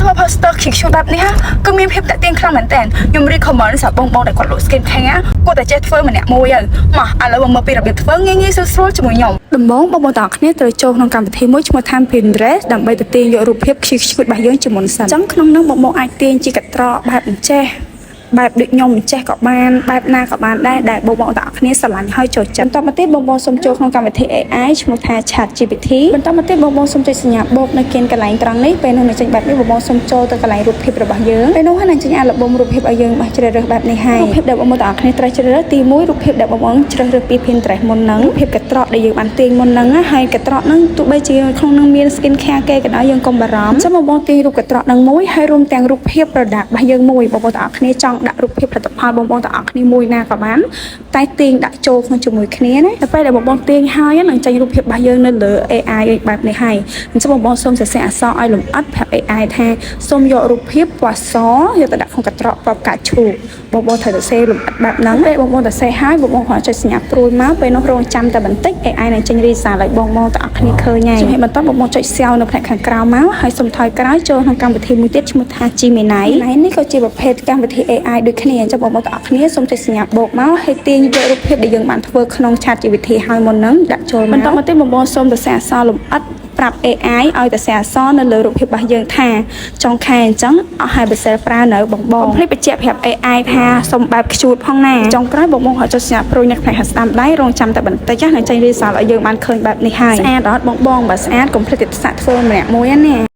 ធ្វើ poster คลิกชูแบบนี้ฮะก็มีเพียบแต่เตียงครั้งเหมือนแต่ยังไม่ได้คอมเมนต์สาวบงแต่กดโหลดสกินแข็งอ่ะกูแต่เจ็ดเฟิร์มเนี่ยมวยมาอะไรบางมาปีระเบียบเฟิร์มง่ายๆสู้ๆจมูกหย่อมดมบงต่อเนี่ยตัวโจក្នុងកម្មវិធីមួយឈ្មោះ Time Pinterest ដើម្បីទៅទាញយករូបភាពคลิกชูแบบយើងជាមុនសិនអញ្ចឹងក្នុងនោះបងអាចទាញជាកត្រកបែបអញ្ចេះបែបដូចខ្ញុំអញ្ចេះក៏បានបែបណាក៏បានដែរដែលបងទាំងអស់គ្នាស្រឡាញ់ហើយចូលចិត្តបន្តមកទៀតបងសូមចូលក្នុងកម្មវិធី AI ឈ្មោះថា ChatGPT បន្តមកទៀតបងសូមចុចសញ្ញាបូកនៅគៀនកន្លែងត្រង់នេះពេលនោះនឹងចេញបែបនេះបងសូមចូលទៅកន្លែងរូបភាពរបស់យើងពេលនោះនឹងចេញអាល់ប៊ុមរូបភាពឲ្យយើងបោះជ្រើសរើសបែបនេះហើយរូបភាពដែលបងទាំងអស់គ្នាត្រូវជ្រើសរើសទី1រូបភាពដែលបងជ្រើសរើសពី Pinterest មុនហ្នឹងរូបភាពកត្រកដែលយើងបានទាញមុនហ្នឹងហើយកត្រកហ្នឹងទោះបីជាក្នុងហ្នឹងមាន skin care គេក៏ដោយយើងកុំបារម្ភចាំបងទាញរូបកត្រកហ្នឹងមួយហើយរួមទាំងរូបភាព product របស់យើងមួយបងទាំងអស់គ្នាចង់ដាក់រូបភាពផលិតផលបងទាំងអស់គ្នាមួយណាក៏បានតែទាញដាក់ចូលក្នុងជាមួយគ្នាណាតែពេលដែលបងទាញហើយនឹងចេញរូបភាពរបស់យើងនៅលើ AI បែបនេះហើយអញ្ចឹងបងសូមសរសេរអក្សរឲ្យលម្អិតប្រាប់ AI ថាសូមយករូបភាពពណ៌សយកទៅដាក់ក្នុងកត្រកប្រប់កាច់ឈូកបងត្រូវសរសេរលម្អិតបែបហ្នឹងពេលបងសរសេរហើយបងគ្រាន់ចុចសញ្ញាព្រួយមកពេលនោះរងចាំតែបន្តិច AI នឹងចេញ result ឲ្យបងទាំងអស់គ្នាឃើញហើយជំហានបន្តបងចុច save នៅផ្នែកខាងក្រៅមកហើយសូមថយក្រោយចូលក្នុងកម្មវិធីមួយទៀតឈ្មោះថា Gemini នេះក៏ជាប្រភេទកម្មវិធី AI ដូចគ្នាអញ្ចឹងបងទាំងអស់គ្នាសូមចុចសញ្ញាបូកមកហើយទាញយករូបភាពដែលយើងបានធ្វើក្នុង ChatGPT ហើយមុនហ្នឹងដាក់ចូលមកបន្តមកទៀតបងសូមសរសេរអក្សរលម្អិតប្រាប់ AI ឲ្យសរសេរអក្សរនៅលើរូបភាពរបស់យើងថាចុងខែអញ្ចឹងអស់ហើយបិសែលប្រើនៅបងភ្លេចបញ្ជាក់ប្រាប់ AI ថាសូមបែបខ្ជួតផងណាចុងក្រោយបងឲ្យចុចសញ្ញាព្រួយនៅផ្នែកខាងស្ដាំដៃរងចាំតែបន្តិចនឹងចេញ result ឲ្យយើងបានឃើញបែបនេះហើយស្អាតអត់បងបើស្អាតកុំភ្លេចទៀតសាក់ធ្វើម្នាក់មួយណា